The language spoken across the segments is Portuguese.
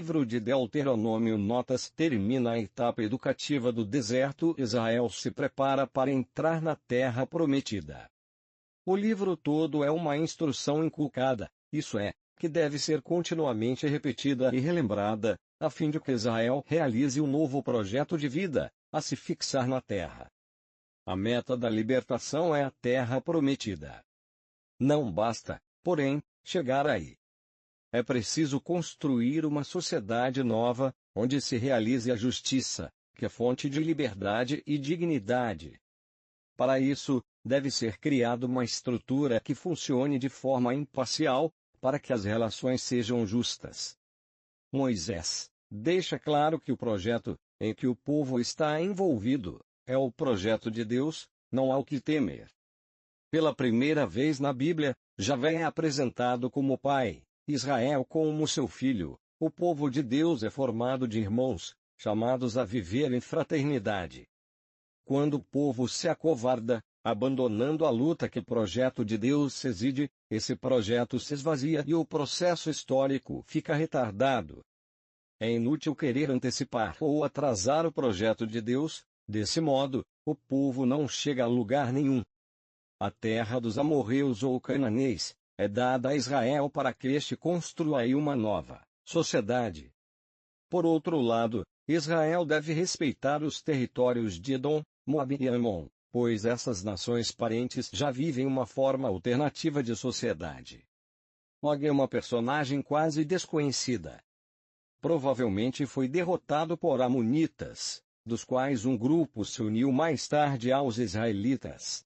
livro de Deuteronômio Notas termina a etapa educativa do deserto. Israel se prepara para entrar na terra prometida. O livro todo é uma instrução inculcada, isso é, que deve ser continuamente repetida e relembrada, a fim de que Israel realize um novo projeto de vida, a se fixar na terra. A meta da libertação é a terra prometida. Não basta, porém, chegar aí. É preciso construir uma sociedade nova, onde se realize a justiça, que é fonte de liberdade e dignidade. Para isso, deve ser criada uma estrutura que funcione de forma imparcial, para que as relações sejam justas. Moisés deixa claro que o projeto, em que o povo está envolvido, é o projeto de Deus, não há o que temer. Pela primeira vez na Bíblia, Javé é apresentado como pai, Israel como seu filho. O povo de Deus é formado de irmãos, chamados a viver em fraternidade. Quando o povo se acovarda, abandonando a luta que o projeto de Deus exige, esse projeto se esvazia e o processo histórico fica retardado. É inútil querer antecipar ou atrasar o projeto de Deus, desse modo, o povo não chega a lugar nenhum. A terra dos amorreus ou cananeus é dada a Israel para que este construa aí uma nova sociedade. Por outro lado, Israel deve respeitar os territórios de Edom, Moabe e Amon, pois essas nações parentes já vivem uma forma alternativa de sociedade. Og é uma personagem quase desconhecida. Provavelmente foi derrotado por amonitas, dos quais um grupo se uniu mais tarde aos israelitas.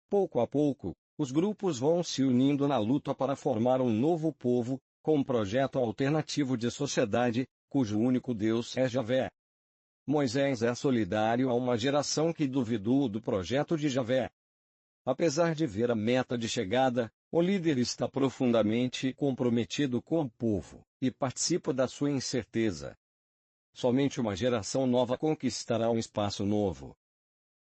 Pouco a pouco, os grupos vão se unindo na luta para formar um novo povo, com um projeto alternativo de sociedade, cujo único Deus é Javé. Moisés é solidário a uma geração que duvidou do projeto de Javé. Apesar de ver a meta de chegada, o líder está profundamente comprometido com o povo, e participa da sua incerteza. Somente uma geração nova conquistará um espaço novo.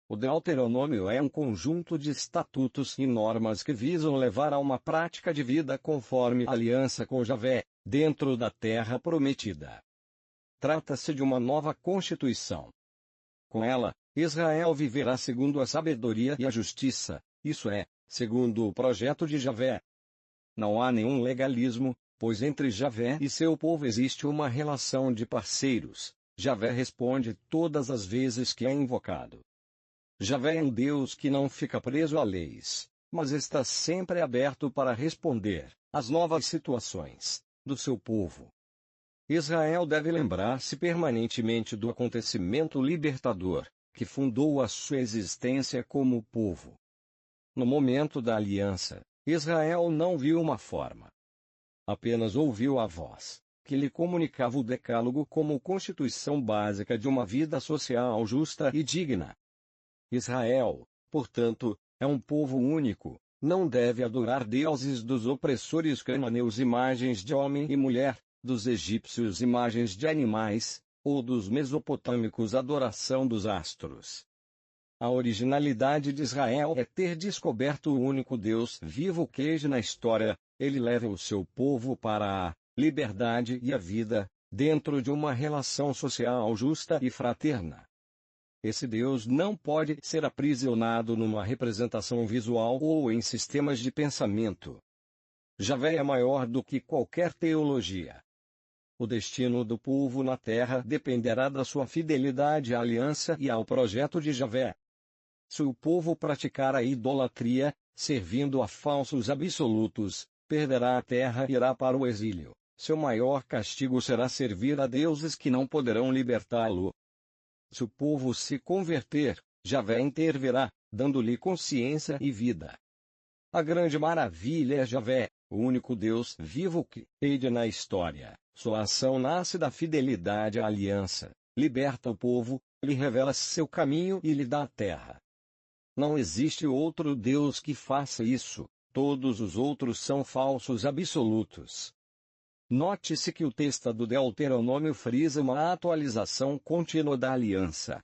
O Deuteronômio é um conjunto de estatutos e normas que visam levar a uma prática de vida conforme a aliança com Javé, dentro da terra prometida. Trata-se de uma nova constituição. Com ela, Israel viverá segundo a sabedoria e a justiça, isso é, segundo o projeto de Javé. Não há nenhum legalismo, pois entre Javé e seu povo existe uma relação de parceiros. Javé responde todas as vezes que é invocado. Javé é um Deus que não fica preso a leis, mas está sempre aberto para responder às novas situações do seu povo. Israel deve lembrar-se permanentemente do acontecimento libertador, que fundou a sua existência como povo. No momento da aliança, Israel não viu uma forma. Apenas ouviu a voz, que lhe comunicava o decálogo como constituição básica de uma vida social justa e digna. Israel, portanto, é um povo único, não deve adorar deuses dos opressores cananeus, imagens de homem e mulher, dos egípcios imagens de animais, ou dos mesopotâmicos adoração dos astros. A originalidade de Israel é ter descoberto o único Deus vivo que na história, ele leva o seu povo para a liberdade e a vida, dentro de uma relação social justa e fraterna. Esse Deus não pode ser aprisionado numa representação visual ou em sistemas de pensamento. Javé é maior do que qualquer teologia. O destino do povo na terra dependerá da sua fidelidade à aliança e ao projeto de Javé. Se o povo praticar a idolatria, servindo a falsos absolutos, perderá a terra e irá para o exílio. Seu maior castigo será servir a deuses que não poderão libertá-lo. Se o povo se converter, Javé intervirá, dando-lhe consciência e vida. A grande maravilha é Javé, o único Deus vivo que, hede na história, sua ação nasce da fidelidade à aliança, liberta o povo, lhe revela seu caminho e lhe dá a terra. Não existe outro Deus que faça isso, todos os outros são falsos absolutos. Note-se que o texto do Deuteronômio frisa uma atualização contínua da aliança.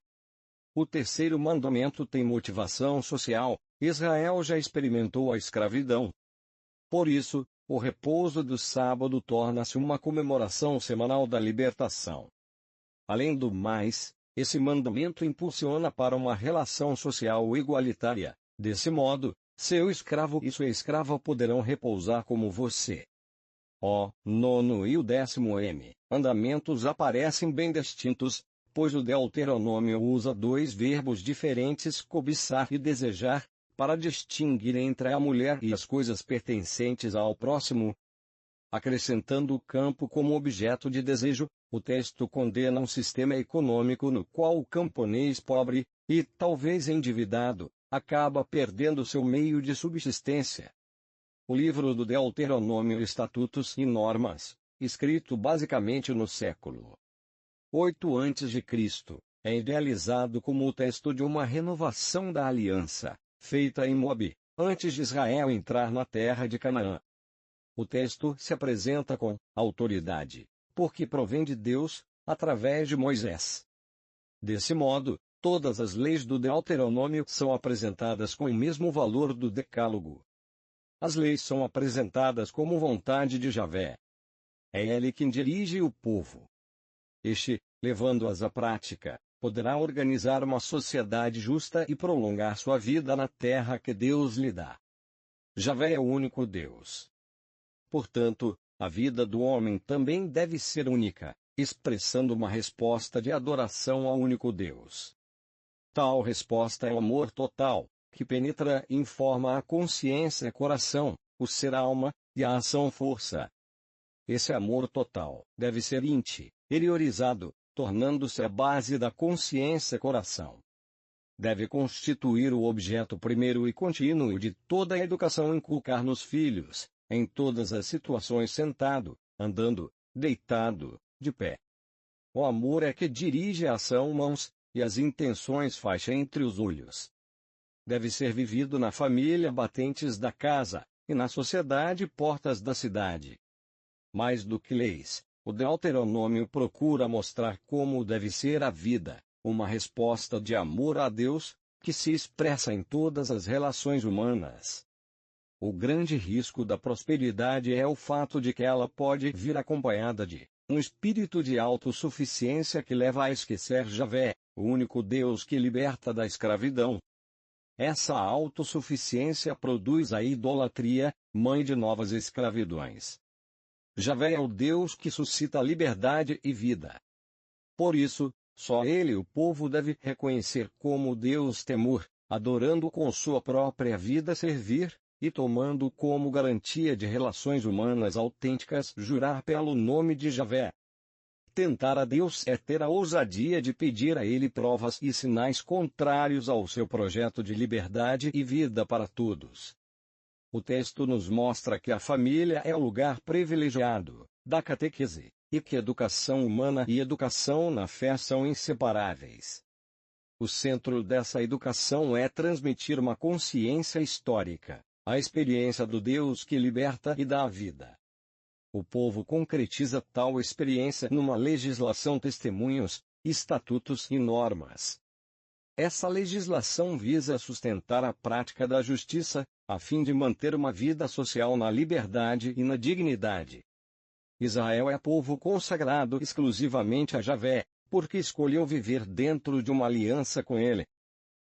O terceiro mandamento tem motivação social. Israel já experimentou a escravidão. Por isso, o repouso do sábado torna-se uma comemoração semanal da libertação. Além do mais, esse mandamento impulsiona para uma relação social igualitária. Desse modo, seu escravo e sua escrava poderão repousar como você. O 9 e o 10º mandamentos aparecem bem distintos, pois o Deuteronômio usa dois verbos diferentes, cobiçar e desejar, para distinguir entre a mulher e as coisas pertencentes ao próximo. Acrescentando o campo como objeto de desejo, o texto condena um sistema econômico no qual o camponês pobre, e talvez endividado, acaba perdendo seu meio de subsistência. O livro do Deuteronômio, Estatutos e Normas, escrito basicamente no século VIII a.C., é idealizado como o texto de uma renovação da aliança, feita em Moabe, antes de Israel entrar na terra de Canaã. O texto se apresenta com autoridade, porque provém de Deus, através de Moisés. Desse modo, todas as leis do Deuteronômio são apresentadas com o mesmo valor do Decálogo. As leis são apresentadas como vontade de Javé. É ele quem dirige o povo. Este, levando-as à prática, poderá organizar uma sociedade justa e prolongar sua vida na terra que Deus lhe dá. Javé é o único Deus. Portanto, a vida do homem também deve ser única, expressando uma resposta de adoração ao único Deus. Tal resposta é o amor total, que penetra e informa a consciência e coração, o ser alma, e a ação força. Esse amor total deve ser interiorizado, tornando-se a base da consciência e coração. Deve constituir o objeto primeiro e contínuo de toda a educação, inculcar nos filhos, em todas as situações, sentado, andando, deitado, de pé. O amor é que dirige a ação, mãos, e as intenções faixa entre os olhos. Deve ser vivido na família, batentes da casa, e na sociedade, portas da cidade. Mais do que leis, o Deuteronômio procura mostrar como deve ser a vida, uma resposta de amor a Deus, que se expressa em todas as relações humanas. O grande risco da prosperidade é o fato de que ela pode vir acompanhada de um espírito de autossuficiência que leva a esquecer Javé, o único Deus que liberta da escravidão. Essa autossuficiência produz a idolatria, mãe de novas escravidões. Javé é o Deus que suscita liberdade e vida. Por isso, só ele o povo deve reconhecer como Deus temor, adorando com sua própria vida servir, e tomando como garantia de relações humanas autênticas jurar pelo nome de Javé. Tentar a Deus é ter a ousadia de pedir a Ele provas e sinais contrários ao seu projeto de liberdade e vida para todos. O texto nos mostra que a família é o lugar privilegiado da catequese, e que educação humana e educação na fé são inseparáveis. O centro dessa educação é transmitir uma consciência histórica, a experiência do Deus que liberta e dá a vida. O povo concretiza tal experiência numa legislação, testemunhos, estatutos e normas. Essa legislação visa sustentar a prática da justiça, a fim de manter uma vida social na liberdade e na dignidade. Israel é povo consagrado exclusivamente a Javé, porque escolheu viver dentro de uma aliança com ele.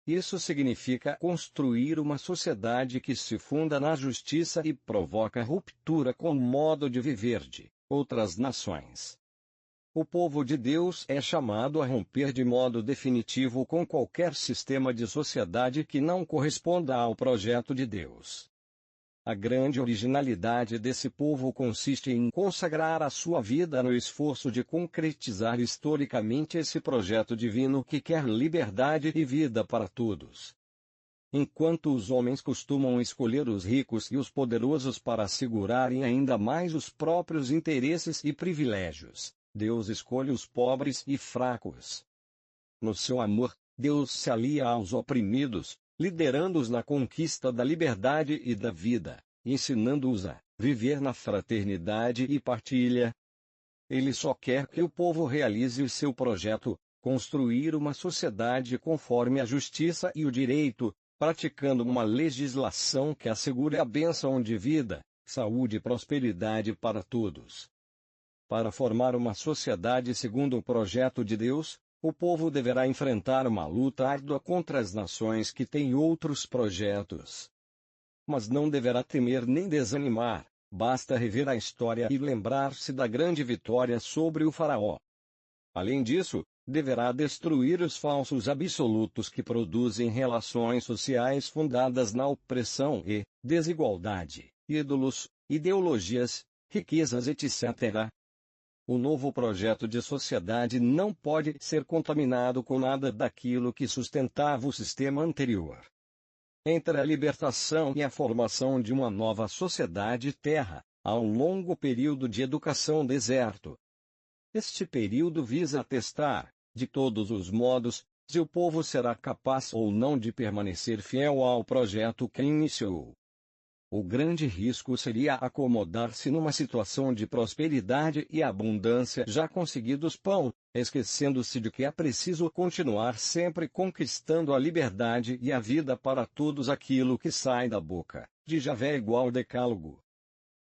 Isso significa construir uma sociedade que se funda na justiça e provoca ruptura com o modo de viver de outras nações. O povo de Deus é chamado a romper de modo definitivo com qualquer sistema de sociedade que não corresponda ao projeto de Deus. A grande originalidade desse povo consiste em consagrar a sua vida no esforço de concretizar historicamente esse projeto divino que quer liberdade e vida para todos. Enquanto os homens costumam escolher os ricos e os poderosos para assegurarem ainda mais os próprios interesses e privilégios, Deus escolhe os pobres e fracos. No seu amor, Deus se alia aos oprimidos, liderando-os na conquista da liberdade e da vida, ensinando-os a viver na fraternidade e partilha. Ele só quer que o povo realize o seu projeto, construir uma sociedade conforme a justiça e o direito, praticando uma legislação que assegure a bênção de vida, saúde e prosperidade para todos. Para formar uma sociedade segundo o projeto de Deus, o povo deverá enfrentar uma luta árdua contra as nações que têm outros projetos. Mas não deverá temer nem desanimar, basta rever a história e lembrar-se da grande vitória sobre o faraó. Além disso, deverá destruir os falsos absolutos que produzem relações sociais fundadas na opressão e desigualdade, ídolos, ideologias, riquezas, etc. O novo projeto de sociedade não pode ser contaminado com nada daquilo que sustentava o sistema anterior. Entre a libertação e a formação de uma nova sociedade terra, há um longo período de educação deserto. Este período visa testar, de todos os modos, se o povo será capaz ou não de permanecer fiel ao projeto que iniciou. O grande risco seria acomodar-se numa situação de prosperidade e abundância já conseguidos esquecendo-se de que é preciso continuar sempre conquistando a liberdade e a vida para todos. Aquilo que sai da boca de Javé igual decálogo.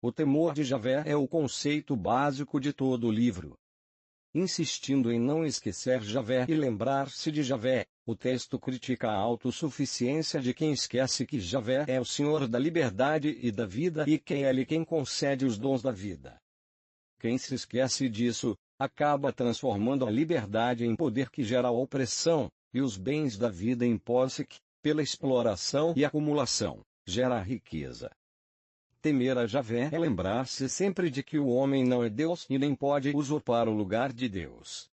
O temor de Javé é o conceito básico de todo o livro. Insistindo em não esquecer Javé e lembrar-se de Javé, o texto critica a autossuficiência de quem esquece que Javé é o Senhor da liberdade e da vida e que é Ele quem concede os dons da vida. Quem se esquece disso, acaba transformando a liberdade em poder que gera a opressão, e os bens da vida em posse que, pela exploração e acumulação, gera a riqueza. Temer a Javé é lembrar-se sempre de que o homem não é Deus e nem pode usurpar o lugar de Deus.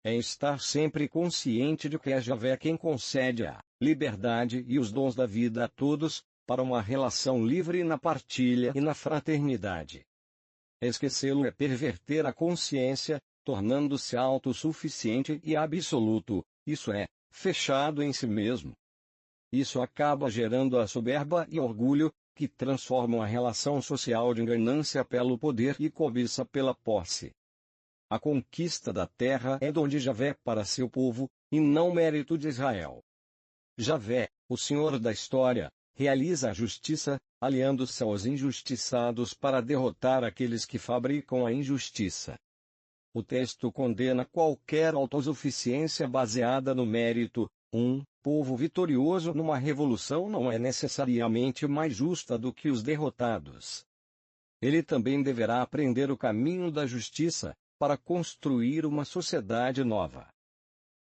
É estar sempre consciente de que é Javé quem concede a liberdade e os dons da vida a todos, para uma relação livre na partilha e na fraternidade. Esquecê-lo é perverter a consciência, tornando-se autossuficiente e absoluto, isso é, fechado em si mesmo. Isso acaba gerando a soberba e orgulho, que transformam a relação social de ganância pelo poder e cobiça pela posse. A conquista da terra é dom de Javé para seu povo, e não mérito de Israel. Javé, o Senhor da história, realiza a justiça, aliando-se aos injustiçados para derrotar aqueles que fabricam a injustiça. O texto condena qualquer autossuficiência baseada no mérito. Um povo vitorioso numa revolução não é necessariamente mais justa do que os derrotados. Ele também deverá aprender o caminho da justiça, para construir uma sociedade nova.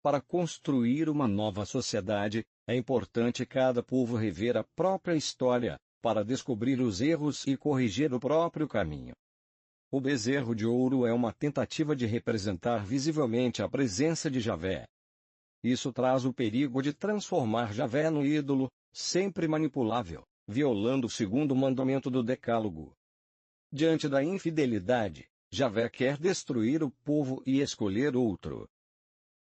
Para construir uma nova sociedade, é importante cada povo rever a própria história, para descobrir os erros e corrigir o próprio caminho. O bezerro de ouro é uma tentativa de representar visivelmente a presença de Javé. Isso traz o perigo de transformar Javé no ídolo, sempre manipulável, violando o segundo mandamento do Decálogo. Diante da infidelidade, Javé quer destruir o povo e escolher outro.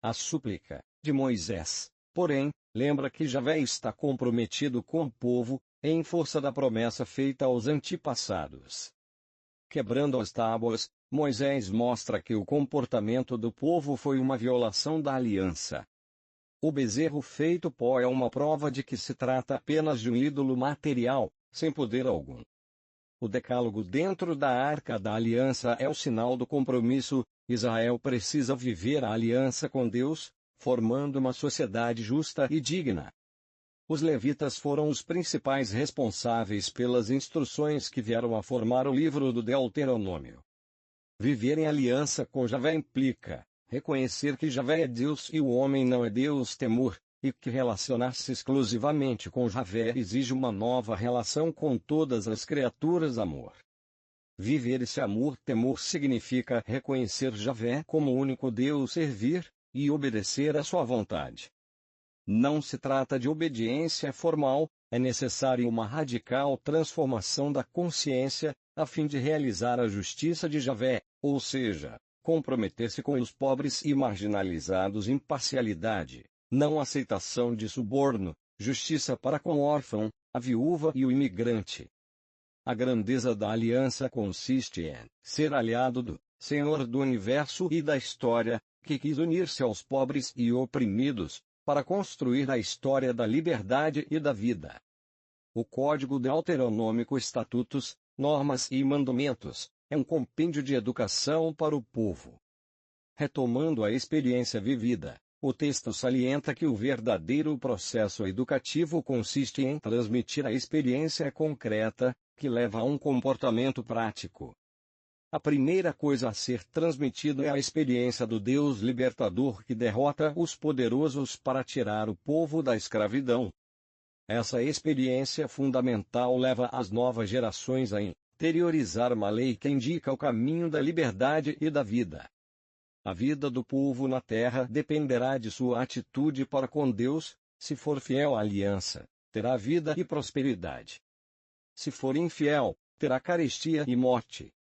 A súplica de Moisés, porém, lembra que Javé está comprometido com o povo, em força da promessa feita aos antepassados. Quebrando as tábuas, Moisés mostra que o comportamento do povo foi uma violação da aliança. O bezerro feito pó é uma prova de que se trata apenas de um ídolo material, sem poder algum. O decálogo dentro da Arca da Aliança é o sinal do compromisso. Israel precisa viver a aliança com Deus, formando uma sociedade justa e digna. Os levitas foram os principais responsáveis pelas instruções que vieram a formar o livro do Deuteronômio. Viver em aliança com Javé implica reconhecer que Javé é Deus e o homem não é Deus. Temor, e que relacionar-se exclusivamente com Javé exige uma nova relação com todas as criaturas. Amor. Viver esse amor-temor significa reconhecer Javé como o único Deus, servir e obedecer à sua vontade. Não se trata de obediência formal, é necessária uma radical transformação da consciência, a fim de realizar a justiça de Javé, ou seja, comprometer-se com os pobres e marginalizados. Imparcialidade, não aceitação de suborno, justiça para com o órfão, a viúva e o imigrante. A grandeza da aliança consiste em ser aliado do Senhor do Universo e da história, que quis unir-se aos pobres e oprimidos, para construir a história da liberdade e da vida. O Código Deuteronômico Estatutos, normas e mandamentos, é um compêndio de educação para o povo. Retomando a experiência vivida, o texto salienta que o verdadeiro processo educativo consiste em transmitir a experiência concreta, que leva a um comportamento prático. A primeira coisa a ser transmitida é a experiência do Deus libertador que derrota os poderosos para tirar o povo da escravidão. Essa experiência fundamental leva as novas gerações a interiorizar uma lei que indica o caminho da liberdade e da vida. A vida do povo na terra dependerá de sua atitude para com Deus. Se for fiel à aliança, terá vida e prosperidade. Se for infiel, terá carestia e morte.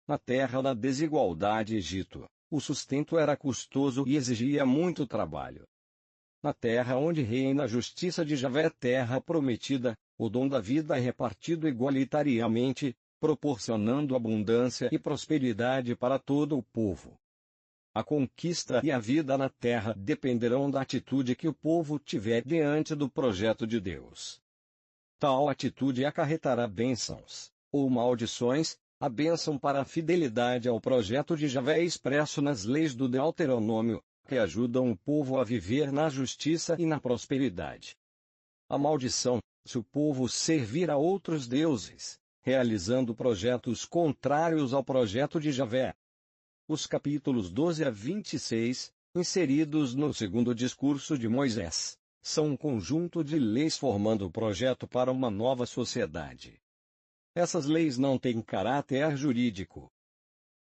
Na terra da desigualdade Egito, o sustento era custoso e exigia muito trabalho. Na terra onde reina a justiça de Javé, terra prometida, o dom da vida é repartido igualitariamente, proporcionando abundância e prosperidade para todo o povo. A conquista e a vida na terra dependerão da atitude que o povo tiver diante do projeto de Deus. Tal atitude acarretará bênçãos, ou maldições. A bênção para a fidelidade ao projeto de Javé expresso nas leis do Deuteronômio, que ajudam o povo a viver na justiça e na prosperidade. A maldição, se o povo servir a outros deuses, realizando projetos contrários ao projeto de Javé. Os capítulos 12 a 26, inseridos no segundo discurso de Moisés, são um conjunto de leis formando o projeto para uma nova sociedade. Essas leis não têm caráter jurídico.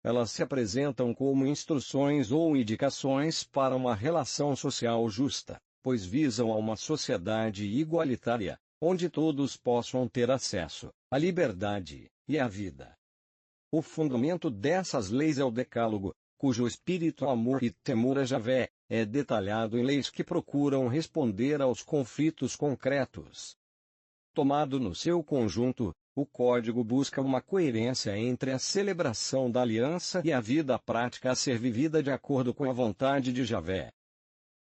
Elas se apresentam como instruções ou indicações para uma relação social justa, pois visam a uma sociedade igualitária, onde todos possam ter acesso à liberdade e à vida. O fundamento dessas leis é o Decálogo, cujo espírito amor e temor a Javé é detalhado em leis que procuram responder aos conflitos concretos. Tomado no seu conjunto, o Código busca uma coerência entre a celebração da aliança e a vida prática a ser vivida de acordo com a vontade de Javé.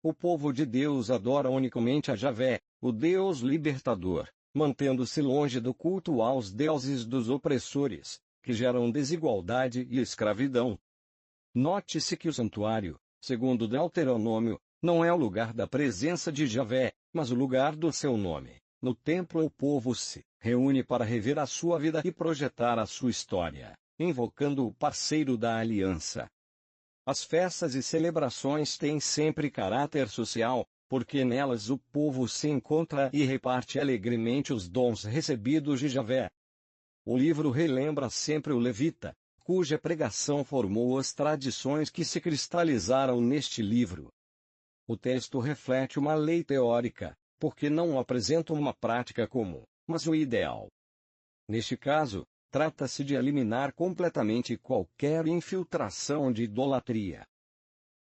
O povo de Deus adora unicamente a Javé, o Deus libertador, mantendo-se longe do culto aos deuses dos opressores, que geram desigualdade e escravidão. Note-se que o santuário, segundo Deuteronômio, não é o lugar da presença de Javé, mas o lugar do seu nome. No templo o povo se reúne para rever a sua vida e projetar a sua história, invocando o parceiro da aliança. As festas e celebrações têm sempre caráter social, porque nelas o povo se encontra e reparte alegremente os dons recebidos de Javé. O livro relembra sempre o levita, cuja pregação formou as tradições que se cristalizaram neste livro. O texto reflete uma lei teórica, porque não apresenta uma prática comum, mas o ideal. Neste caso, trata-se de eliminar completamente qualquer infiltração de idolatria.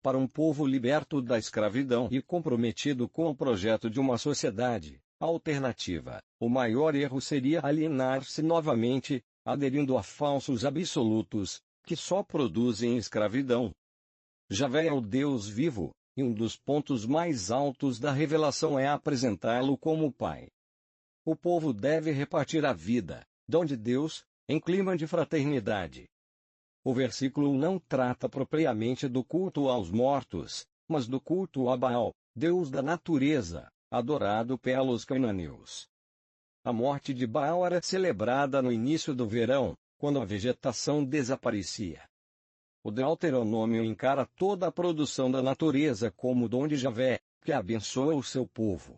Para um povo liberto da escravidão e comprometido com o projeto de uma sociedade alternativa, o maior erro seria alienar-se novamente, aderindo a falsos absolutos, que só produzem escravidão. Javé é o Deus vivo, e um dos pontos mais altos da revelação é apresentá-lo como Pai. O povo deve repartir a vida, dom de Deus, em clima de fraternidade. O versículo não trata propriamente do culto aos mortos, mas do culto a Baal, deus da natureza, adorado pelos cananeus. A morte de Baal era celebrada no início do verão, quando a vegetação desaparecia. O Deuteronômio encara toda a produção da natureza como dom de Javé, que abençoa o seu povo.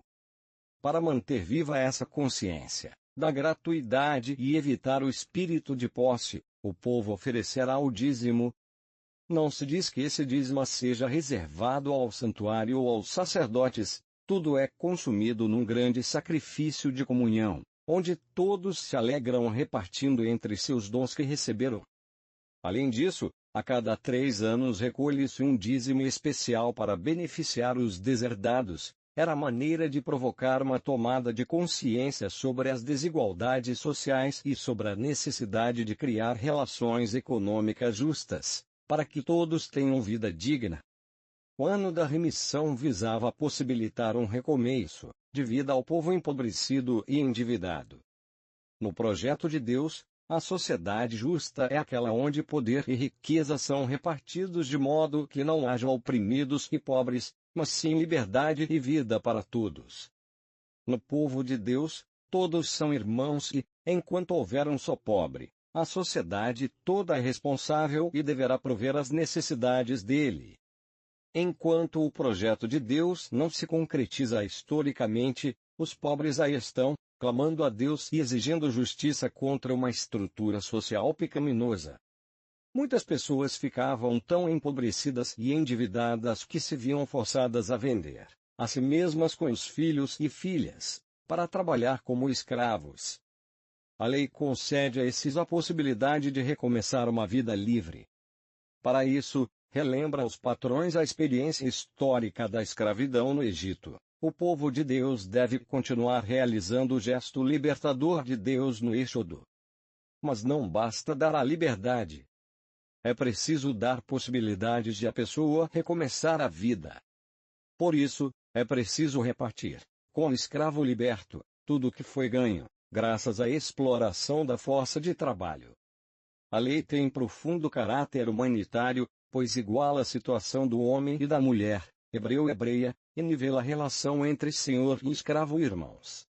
Para manter viva essa consciência da gratuidade e evitar o espírito de posse, o povo oferecerá o dízimo. Não se diz que esse dízimo seja reservado ao santuário ou aos sacerdotes, tudo é consumido num grande sacrifício de comunhão, onde todos se alegram repartindo entre si os dons que receberam. Além disso, a cada 3 anos recolhe-se um dízimo especial para beneficiar os deserdados. Era a maneira de provocar uma tomada de consciência sobre as desigualdades sociais e sobre a necessidade de criar relações econômicas justas, para que todos tenham vida digna. O ano da remissão visava possibilitar um recomeço de vida ao povo empobrecido e endividado. No projeto de Deus, A sociedade justa é aquela onde poder e riqueza são repartidos de modo que não haja oprimidos e pobres, mas sim liberdade e vida para todos. No povo de Deus, todos são irmãos e, enquanto houver um só pobre, a sociedade toda é responsável e deverá prover as necessidades dele. Enquanto o projeto de Deus não se concretiza historicamente, os pobres aí estão, clamando a Deus e exigindo justiça contra uma estrutura social pecaminosa. Muitas pessoas ficavam tão empobrecidas e endividadas que se viam forçadas a vender a si mesmas com os filhos e filhas, para trabalhar como escravos. A lei concede a esses a possibilidade de recomeçar uma vida livre. Para isso, relembra aos patrões a experiência histórica da escravidão no Egito. O povo de Deus deve continuar realizando o gesto libertador de Deus no Êxodo. Mas não basta dar a liberdade. É preciso dar possibilidades de a pessoa recomeçar a vida. Por isso, é preciso repartir, com o escravo liberto, tudo o que foi ganho, graças à exploração da força de trabalho. A lei tem profundo caráter humanitário, pois iguala a situação do homem e da mulher, hebreu e hebreia, e nivela a relação entre senhor e escravo irmãos.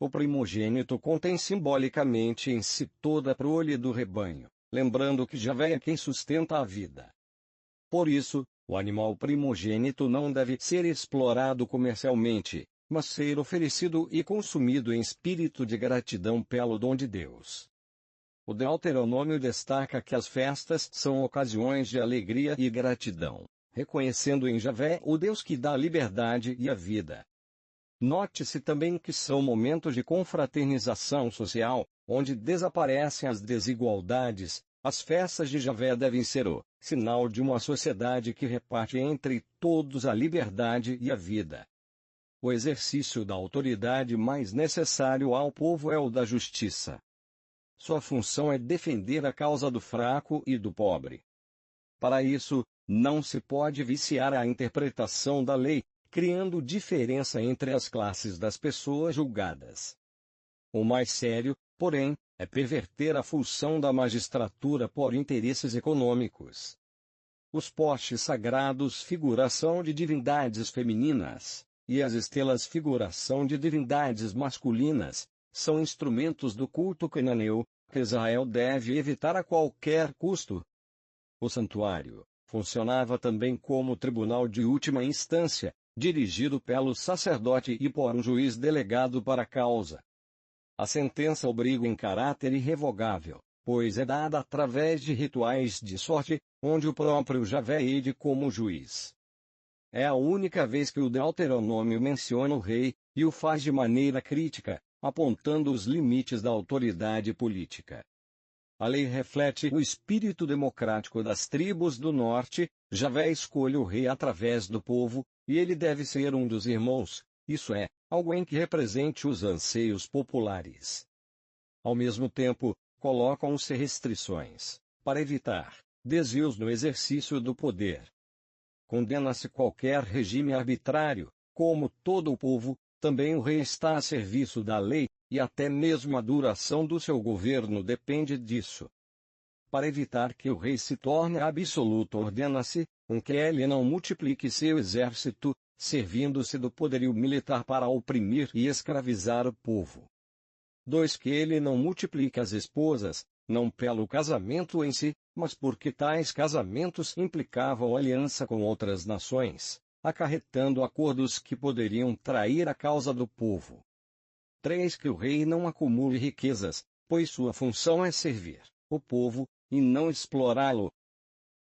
O primogênito contém simbolicamente em si toda a prole do rebanho, lembrando que Javé é quem sustenta a vida. Por isso, o animal primogênito não deve ser explorado comercialmente, mas ser oferecido e consumido em espírito de gratidão pelo dom de Deus. O Deuteronômio destaca que as festas são ocasiões de alegria e gratidão, reconhecendo em Javé o Deus que dá a liberdade e a vida. Note-se também que são momentos de confraternização social, onde desaparecem as desigualdades. As festas de Javé devem ser o sinal de uma sociedade que reparte entre todos a liberdade e a vida. O exercício da autoridade mais necessário ao povo é o da justiça. Sua função é defender a causa do fraco e do pobre. Para isso, não se pode viciar a interpretação da lei, criando diferença entre as classes das pessoas julgadas. O mais sério, porém, é perverter a função da magistratura por interesses econômicos. Os postes sagrados figuração de divindades femininas, e as estelas figuração de divindades masculinas, são instrumentos do culto cananeu, que Israel deve evitar a qualquer custo. O santuário funcionava também como tribunal de última instância, dirigido pelo sacerdote e por um juiz delegado para a causa. A sentença obriga em caráter irrevogável, pois é dada através de rituais de sorte, onde o próprio Javé ide como juiz. É a única vez que o Deuteronômio menciona o rei, e o faz de maneira crítica, apontando os limites da autoridade política. A lei reflete o espírito democrático das tribos do norte. Javé escolhe o rei através do povo, e ele deve ser um dos irmãos, isso é, alguém que represente os anseios populares. Ao mesmo tempo, colocam-se restrições, para evitar desvios no exercício do poder. Condena-se qualquer regime arbitrário, como todo o povo, também o rei está a serviço da lei, e até mesmo a duração do seu governo depende disso. Para evitar que o rei se torne absoluto, ordena-se que ele não multiplique seu exército, servindo-se do poderio militar para oprimir e escravizar o povo. 2. Que ele não multiplique as esposas, não pelo casamento em si, mas porque tais casamentos implicavam aliança com outras nações, acarretando acordos que poderiam trair a causa do povo. 3. Que o rei não acumule riquezas, pois sua função é servir o povo, e não explorá-lo.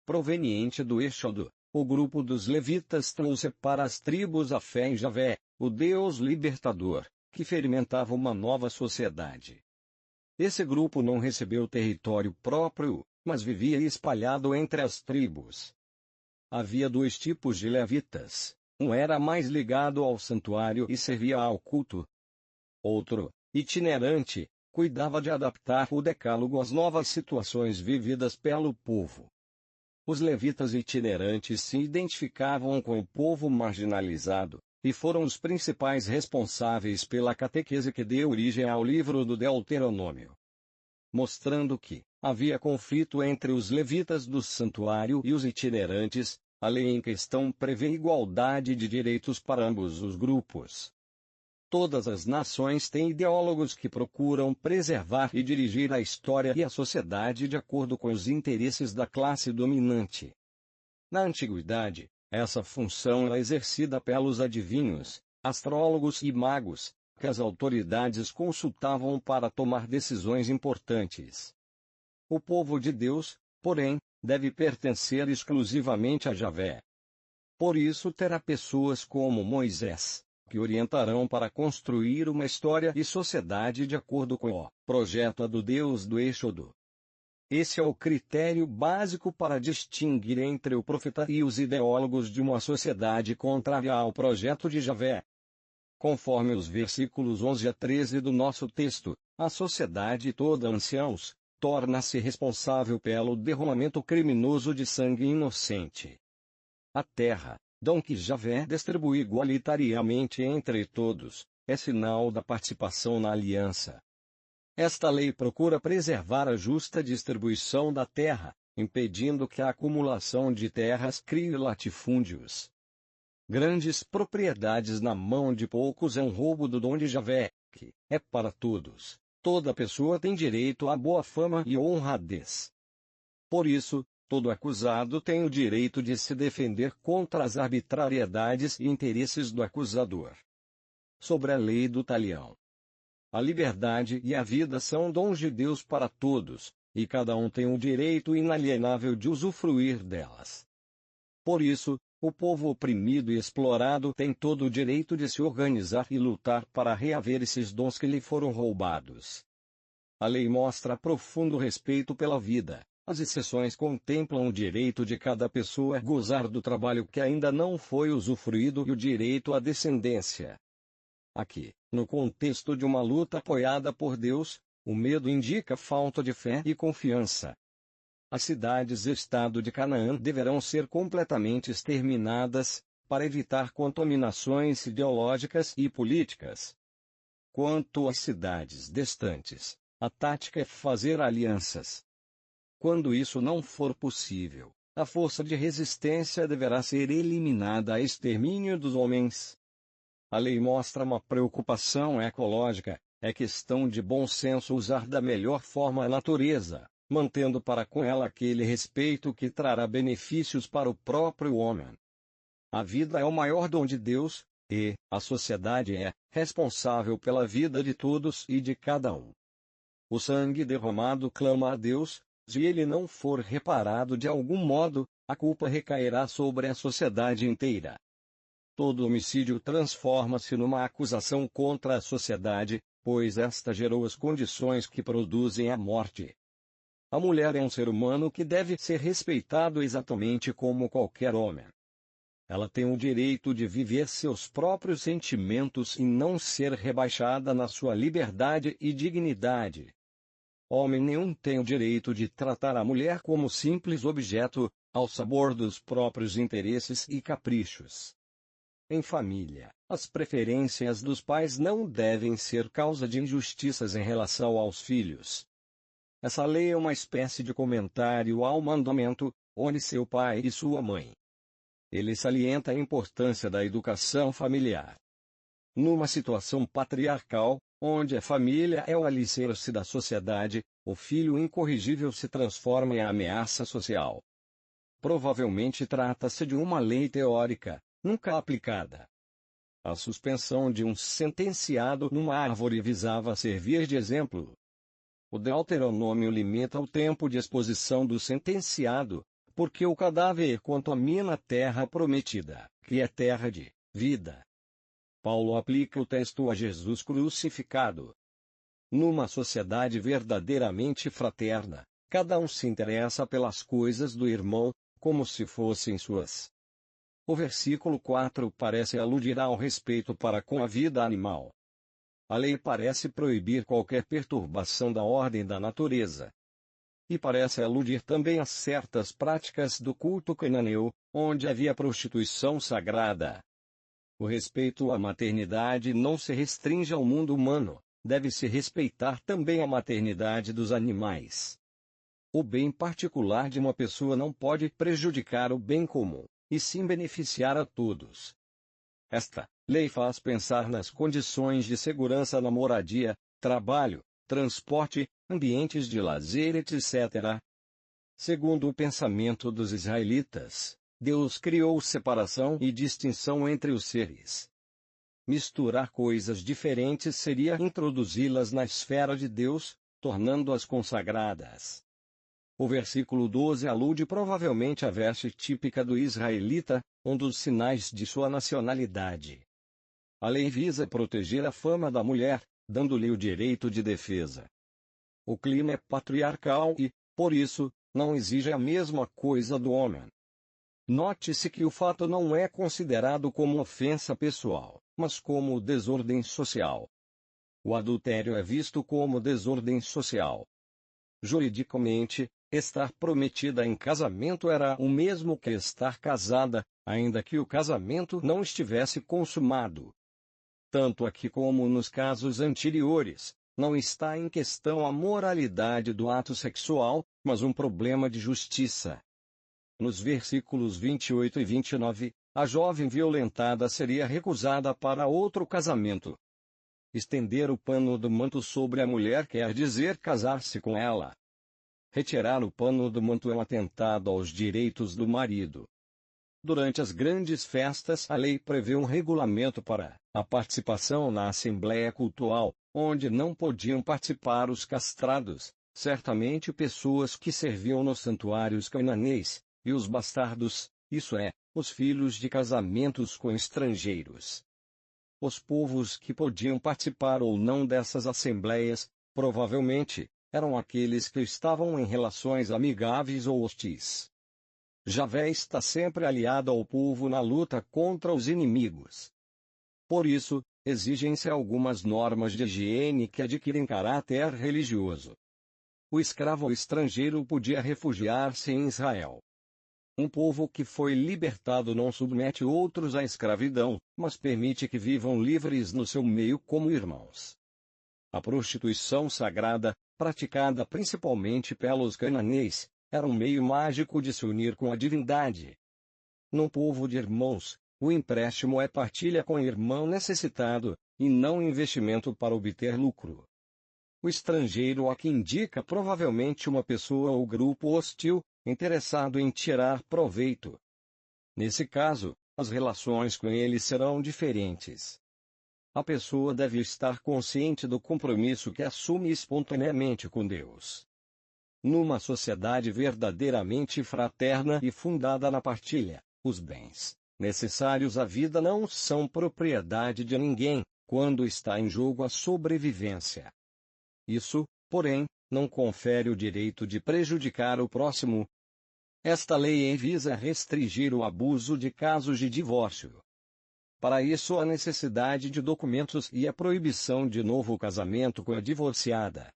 Proveniente do Êxodo, o grupo dos levitas trouxe para as tribos a fé em Javé, o Deus libertador, que fermentava uma nova sociedade. Esse grupo não recebeu território próprio, mas vivia espalhado entre as tribos. Havia 2 tipos de levitas. Um era mais ligado ao santuário e servia ao culto. Outro, itinerante, cuidava de adaptar o decálogo às novas situações vividas pelo povo. Os levitas itinerantes se identificavam com o povo marginalizado, e foram os principais responsáveis pela catequese que deu origem ao livro do Deuteronômio. mostrando que havia conflito entre os levitas do santuário e os itinerantes. A lei em questão prevê igualdade de direitos para ambos os grupos. Todas as nações têm ideólogos que procuram preservar e dirigir a história e a sociedade de acordo com os interesses da classe dominante. Na antiguidade, essa função era exercida pelos adivinhos, astrólogos e magos, que as autoridades consultavam para tomar decisões importantes. O povo de Deus, porém, deve pertencer exclusivamente a Javé. Por isso terá pessoas como Moisés, que orientarão para construir uma história e sociedade de acordo com o projeto do Deus do Êxodo. Esse é o critério básico para distinguir entre o profeta e os ideólogos de uma sociedade contrária ao projeto de Javé. Conforme os versículos 11 a 13 do nosso texto, a sociedade toda anciãos, torna-se responsável pelo derramamento criminoso de sangue inocente. A terra, dom que Javé distribui igualitariamente entre todos, é sinal da participação na aliança. Esta lei procura preservar a justa distribuição da terra, impedindo que a acumulação de terras crie latifúndios. Grandes propriedades na mão de poucos é um roubo do dom de Javé, que é para todos. Toda pessoa tem direito à boa fama e honradez. Por isso, todo acusado tem o direito de se defender contra as arbitrariedades e interesses do acusador. Sobre a lei do talião. A liberdade e a vida são dons de Deus para todos, e cada um tem o direito inalienável de usufruir delas. Por isso, o povo oprimido e explorado tem todo o direito de se organizar e lutar para reaver esses dons que lhe foram roubados. A lei mostra profundo respeito pela vida. As exceções contemplam o direito de cada pessoa a gozar do trabalho que ainda não foi usufruído e o direito à descendência. Aqui, no contexto de uma luta apoiada por Deus, o medo indica falta de fé e confiança. As cidades-estado de Canaã deverão ser completamente exterminadas, para evitar contaminações ideológicas e políticas. Quanto às cidades distantes, a tática é fazer alianças. Quando isso não for possível, a força de resistência deverá ser eliminada a extermínio dos homens. A lei mostra uma preocupação ecológica, é questão de bom senso usar da melhor forma a natureza, mantendo para com ela aquele respeito que trará benefícios para o próprio homem. A vida é o maior dom de Deus, e a sociedade é responsável pela vida de todos e de cada um. O sangue derramado clama a Deus. Se ele não for reparado de algum modo, a culpa recairá sobre a sociedade inteira. Todo homicídio transforma-se numa acusação contra a sociedade, pois esta gerou as condições que produzem a morte. A mulher é um ser humano que deve ser respeitado exatamente como qualquer homem. Ela tem o direito de viver seus próprios sentimentos e não ser rebaixada na sua liberdade e dignidade. Homem nenhum tem o direito de tratar a mulher como simples objeto, ao sabor dos próprios interesses e caprichos. Em família, as preferências dos pais não devem ser causa de injustiças em relação aos filhos. Essa lei é uma espécie de comentário ao mandamento: honre seu pai e sua mãe. Ele salienta a importância da educação familiar. Numa situação patriarcal, onde a família é o alicerce da sociedade, o filho incorrigível se transforma em ameaça social. Provavelmente trata-se de uma lei teórica, nunca aplicada. A suspensão de um sentenciado numa árvore visava servir de exemplo. O Deuteronômio limita o tempo de exposição do sentenciado, porque o cadáver contamina a terra prometida, que é terra de vida. Paulo aplica o texto a Jesus crucificado. Numa sociedade verdadeiramente fraterna, cada um se interessa pelas coisas do irmão, como se fossem suas. O versículo 4 parece aludir ao respeito para com a vida animal. A lei parece proibir qualquer perturbação da ordem da natureza. E parece aludir também a certas práticas do culto cananeu, onde havia prostituição sagrada. O respeito à maternidade não se restringe ao mundo humano, deve-se respeitar também a maternidade dos animais. O bem particular de uma pessoa não pode prejudicar o bem comum, e sim beneficiar a todos. Esta lei faz pensar nas condições de segurança na moradia, trabalho, transporte, ambientes de lazer, etc. Segundo o pensamento dos israelitas, Deus criou separação e distinção entre os seres. Misturar coisas diferentes seria introduzi-las na esfera de Deus, tornando-as consagradas. O versículo 12 alude provavelmente à veste típica do israelita, um dos sinais de sua nacionalidade. A lei visa proteger a fama da mulher, dando-lhe o direito de defesa. O clima é patriarcal e, por isso, não exige a mesma coisa do homem. Note-se que o fato não é considerado como ofensa pessoal, mas como desordem social. O adultério é visto como desordem social. Juridicamente, estar prometida em casamento era o mesmo que estar casada, ainda que o casamento não estivesse consumado. Tanto aqui como nos casos anteriores, não está em questão a moralidade do ato sexual, mas um problema de justiça. Nos versículos 28 e 29, a jovem violentada seria recusada para outro casamento. Estender o pano do manto sobre a mulher quer dizer casar-se com ela. Retirar o pano do manto é um atentado aos direitos do marido. Durante as grandes festas, a lei prevê um regulamento para a participação na assembleia cultual, onde não podiam participar os castrados, certamente pessoas que serviam nos santuários cananeus, e os bastardos, isso é, os filhos de casamentos com estrangeiros. Os povos que podiam participar ou não dessas assembleias, provavelmente, eram aqueles que estavam em relações amigáveis ou hostis. Javé está sempre aliado ao povo na luta contra os inimigos. Por isso, exigem-se algumas normas de higiene que adquirem caráter religioso. O escravo estrangeiro podia refugiar-se em Israel. Um povo que foi libertado não submete outros à escravidão, mas permite que vivam livres no seu meio como irmãos. A prostituição sagrada, praticada principalmente pelos cananeus, era um meio mágico de se unir com a divindade. Num povo de irmãos, o empréstimo é partilha com o irmão necessitado, e não investimento para obter lucro. O estrangeiro aqui indica provavelmente uma pessoa ou grupo hostil, interessado em tirar proveito. Nesse caso, as relações com ele serão diferentes. A pessoa deve estar consciente do compromisso que assume espontaneamente com Deus. Numa sociedade verdadeiramente fraterna e fundada na partilha, os bens necessários à vida não são propriedade de ninguém, quando está em jogo a sobrevivência. Isso, porém, não confere o direito de prejudicar o próximo. Esta lei visa restringir o abuso de casos de divórcio. Para isso há necessidade de documentos e a proibição de novo casamento com a divorciada.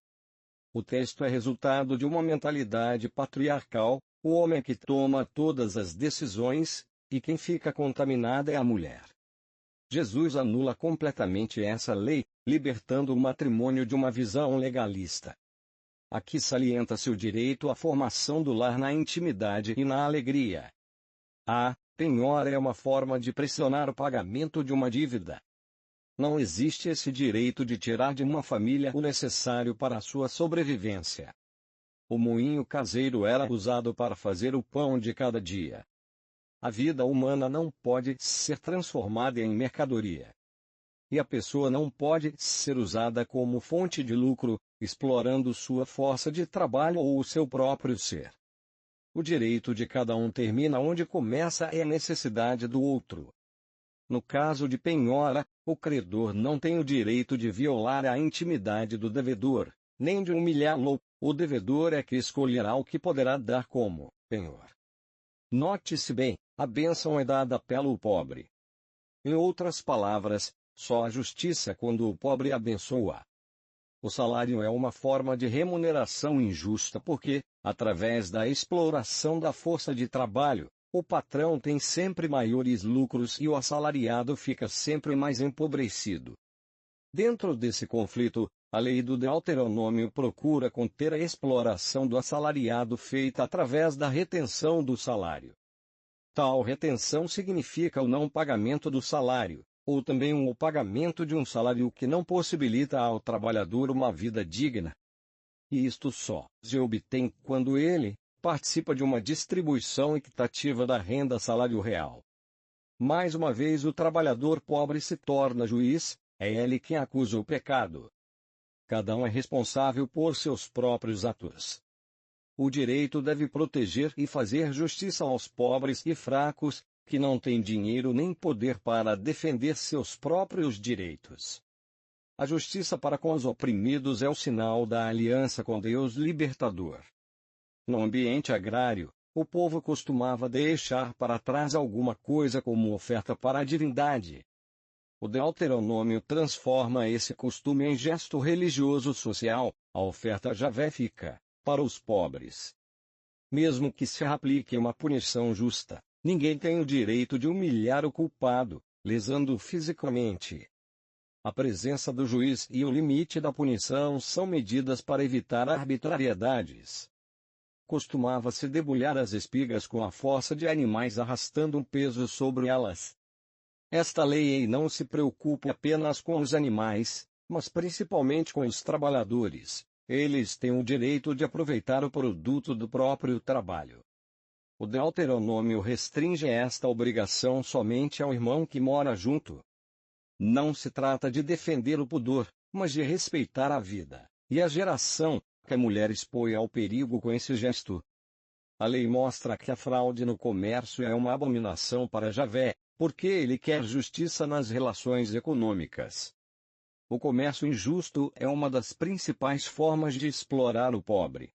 O texto é resultado de uma mentalidade patriarcal, o homem que toma todas as decisões, e quem fica contaminada é a mulher. Jesus anula completamente essa lei, libertando o matrimônio de uma visão legalista. Aqui salienta-se o direito à formação do lar na intimidade e na alegria. A penhora é uma forma de pressionar o pagamento de uma dívida. Não existe esse direito de tirar de uma família o necessário para a sua sobrevivência. O moinho caseiro era usado para fazer o pão de cada dia. A vida humana não pode ser transformada em mercadoria. E a pessoa não pode ser usada como fonte de lucro, explorando sua força de trabalho ou o seu próprio ser. O direito de cada um termina onde começa a necessidade do outro. No caso de penhora, o credor não tem o direito de violar a intimidade do devedor, nem de humilhá-lo. O devedor é que escolherá o que poderá dar como penhor. Note-se bem, a bênção é dada pelo pobre. Em outras palavras, só a justiça quando o pobre abençoa. O salário é uma forma de remuneração injusta porque, através da exploração da força de trabalho, o patrão tem sempre maiores lucros e o assalariado fica sempre mais empobrecido. Dentro desse conflito, A lei do Deuteronômio procura conter a exploração do assalariado feita através da retenção do salário. Tal retenção significa o não pagamento do salário, ou também o pagamento de um salário que não possibilita ao trabalhador uma vida digna. E isto só se obtém quando ele participa de uma distribuição equitativa da renda salário real. Mais uma vez o trabalhador pobre se torna juiz, é ele quem acusa o pecado. Cada um é responsável por seus próprios atos. O direito deve proteger e fazer justiça aos pobres e fracos, que não têm dinheiro nem poder para defender seus próprios direitos. A justiça para com os oprimidos é o sinal da aliança com Deus libertador. No ambiente agrário, o povo costumava deixar para trás alguma coisa como oferta para a divindade. O Deuteronômio transforma esse costume em gesto religioso social, a oferta a Javé fica para os pobres. Mesmo que se aplique uma punição justa, ninguém tem o direito de humilhar o culpado, lesando-o fisicamente. A presença do juiz e o limite da punição são medidas para evitar arbitrariedades. Costumava-se debulhar as espigas com a força de animais arrastando um peso sobre elas. Esta lei não se preocupa apenas com os animais, mas principalmente com os trabalhadores. Eles têm o direito de aproveitar o produto do próprio trabalho. O Deuteronômio restringe esta obrigação somente ao irmão que mora junto. Não se trata de defender o pudor, mas de respeitar a vida e a geração que a mulher expõe ao perigo com esse gesto. A lei mostra que a fraude no comércio é uma abominação para Javé, porque ele quer justiça nas relações econômicas. O comércio injusto é uma das principais formas de explorar o pobre.